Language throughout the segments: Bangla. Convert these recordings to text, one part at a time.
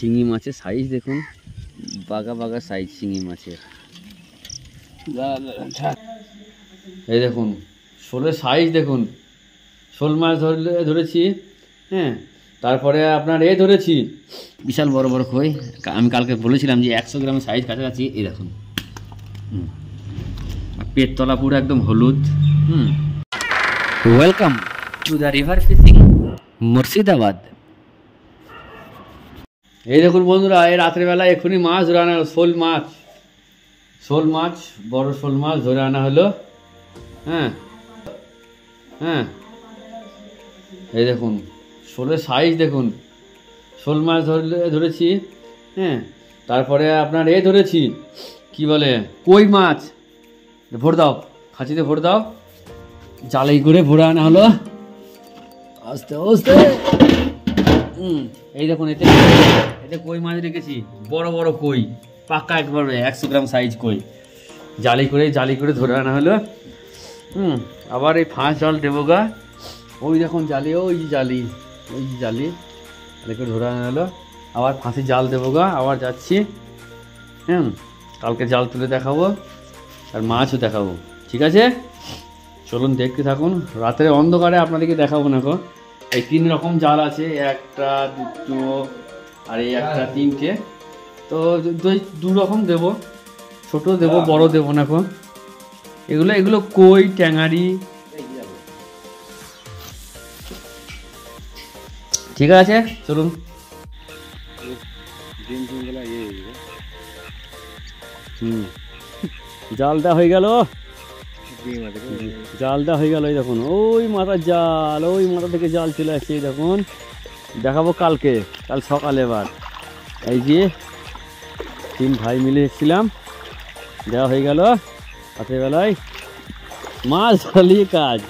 শিঙি মাছের সাইজ দেখুন, বাগা বাগা সাইজ শিঙি মাছের। এই দেখুন শোলের সাইজ দেখুন, শোল মাছ ধরেছি। হ্যাঁ, তারপরে আপনার ধরেছি বিশাল বড় বড় কই। আমি কালকে বলেছিলাম যে 100 গ্রামের সাইজ কাছাকাছি। এই দেখুন, পেট তলা পুরো একদম হলুদ। Welcome to the river fishing Murshidabad. এই দেখুন বন্ধুরা, এই রাত্রেবেলা এক্ষুনি মাছ ধরে আনা হলো, শোল মাছ, বড় শোল মাছ ধরে আনা হলো। হ্যাঁ হ্যাঁ, এই দেখুন শোলের সাইজ দেখুন, শোল মাছ ধরেছি। হ্যাঁ, তারপরে আপনার ধরেছি কি বলে কই মাছ। ভোর দাও, খাঁচিতে ভোর দাও। জালাই করে ভরে আনা হলো আস্তে আস্তে। এই দেখুন এতে কই মাছ রেখেছি, বড় বড় কই, পাক্কা একবারে 100 গ্রাম সাইজ কই। জালি করে ধরে আনা হলো। আবার এই ফাঁস জাল দেবো গা। ওই দেখুন জালি, ওই জালি করে ধরে আনা হলো। আবার ফাঁসি জাল দেবো গা, আবার যাচ্ছি। কালকে জাল তুলে দেখাবো আর মাছও দেখাবো, ঠিক আছে? চলুন দেখতে থাকুন। রাতের অন্ধকারে আপনাদেরকে দেখাবো না গো। এই 3 রকম জাল আছে, একটা, দুটো আর এই একটা, 3টে। তো 2 রকম দেবো, ছোট দেবো, বড় দেবো না গো। এগুলো কই, ট্যাঙারি, ঠিক আছে? চলুন। জালটা হয়ে গেল, এই দেখুন ওই মাথার জাল, ওই মাথা থেকে জাল চলে আসছে। এই দেখুন, দেখাবো কাল সকালে। এবার এই যে 3 ভাই মিলে এসেছিলাম, দেওয়া হয়ে গেল। রাত্রেবেলায় মাছ ধরলেই কাজ,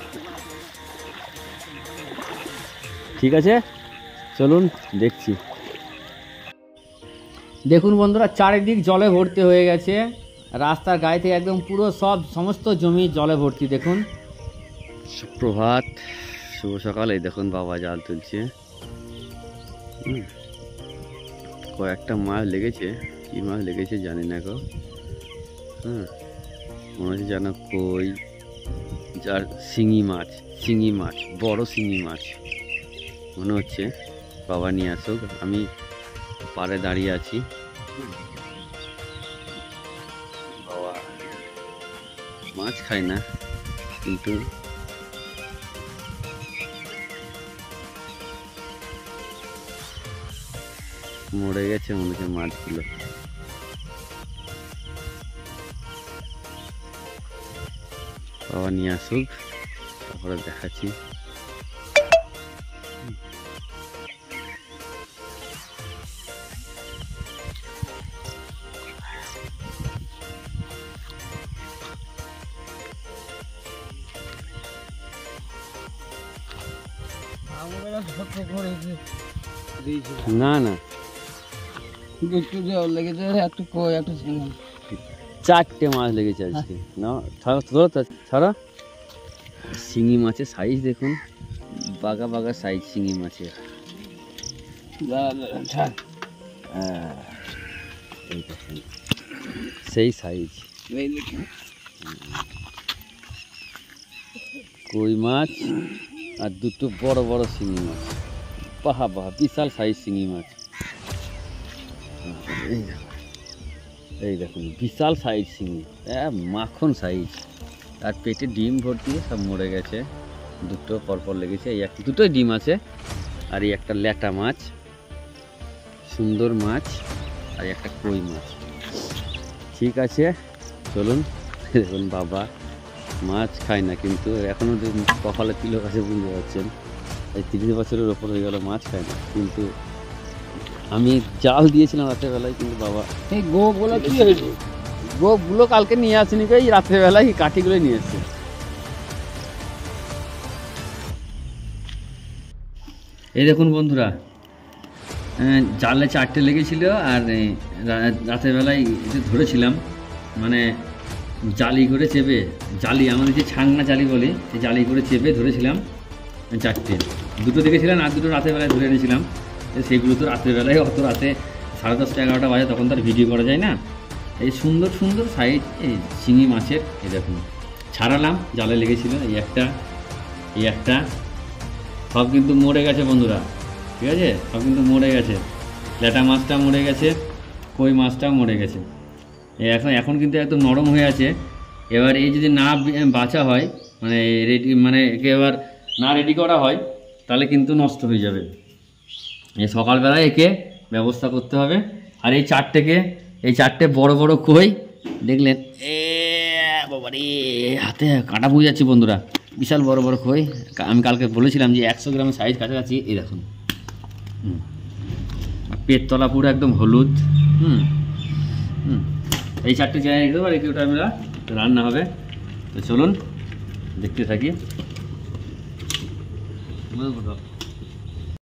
ঠিক আছে? চলুন দেখছি। দেখুন বন্ধুরা, চারিদিক জলে ভর্তি হয়ে গেছে। রাস্তার গায়ে থেকে একদম পুরো সমস্ত জমি জলে ভর্তি। দেখুন, সুপ্রভাত, শুভ সকাল। এই দেখুন বাবা জাল তুলছে। কয়েকটা মাছ লেগেছে, কি মাছ লেগেছে জানি না গো। মনে হচ্ছে যেন কই, যার শিঙি মাছ, বড় শিঙি মাছ মনে হচ্ছে। বাবা নিয়ে আসুক, আমি পাড়ে দাঁড়িয়ে আছি। বাবা মাছ খায় না, কিন্তু মরে গেছে মনে হচ্ছে মাছগুলো। বাবা নিয়ে আসুক, তারপরে দেখাচ্ছি। না না, 4টে মাছ লেগেছে আজকে। না ছাড়া, শিঙি মাছের সাইজ দেখুন, বাগা বাগা সাইজ শিঙি মাছের। সেই সাইজ কই মাছ আর 2টো বড় বড় শিঙি মাছ। বাহা বিশাল সাইজ শিঙি মাছ। এই দেখুন বিশাল সাইজ শিঙি, মাখন সাইজ। আর পেটে ডিম ভর্তি, সব মরে গেছে। 2টো পরপর লেগেছে। এই 2টোই ডিম আছে। আর এই একটা ল্যাটা মাছ, সুন্দর মাছ। আর একটা কই মাছ, ঠিক আছে? চলুন। দেখুন বাবা মাছ খায় না, কিন্তু এখনও কপালে তিলক আছে, বুঝতে পারছেন। এই 30 বছরের ওপর হয়ে গেল মাছ খায় না। কিন্তু আমি জাল দিয়েছিলাম রাত্রেবেলায়, কিন্তু বাবা এই গোগুলো কি হয়েছে? গোগুলো কালকে নিয়ে আসেনি, এই রাত্রেবেলায় কাঠিগুলো নিয়ে এসছে। এই দেখুন বন্ধুরা, জালে 4টে লেগেছিল। আর রাত্রেবেলায় ধরেছিলাম, মানে জালি করে চেপে, আমাদের যে ছাংনা জালি বলে, সেই জালি করে চেপে ধরেছিলাম 4টে। 2টো দেখেছিলাম, আর 2টো রাতের বেলায় ধরে এনেছিলাম। সেগুলো তো রাত্রেবেলায়, অত রাতে 10:30 11টা বাজে, তখন তার ভিডিও করা যায় না। এই সুন্দর সুন্দর সাইজ এই শিঙি মাছের, এই দেখুন ছাড়ালাম, জালে লেগেছিল, এই একটা সব কিন্তু মরে গেছে বন্ধুরা, ঠিক আছে, সব কিন্তু মরে গেছে। ল্যাটা মাছটা মরে গেছে, কই মাছটাও মরে গেছে। এখন কিন্তু একদম নরম হয়ে আছে। এবার এই যদি না বাছা হয়, মানে রেডি, মানে একে এবার না রেডি করা হয়, তাহলে কিন্তু নষ্ট হয়ে যাবে। এই সকালবেলায় একে ব্যবস্থা করতে হবে। আর এই চারটে বড় বড় কই দেখলেন, বাবারে হাতে কাঁটা বুঝে যাচ্ছে বন্ধুরা, বিশাল বড় বড় কই। আমি কালকে বলেছিলাম যে 100 গ্রামের সাইজ কাছাকাছি। এই দেখুন পেট তলা পুরো একদম হলুদ। এই 4টে জায়গায় রেখে দেবো, আর ওটা আমরা রান্না হবে। তো চলুন দেখতে থাকি।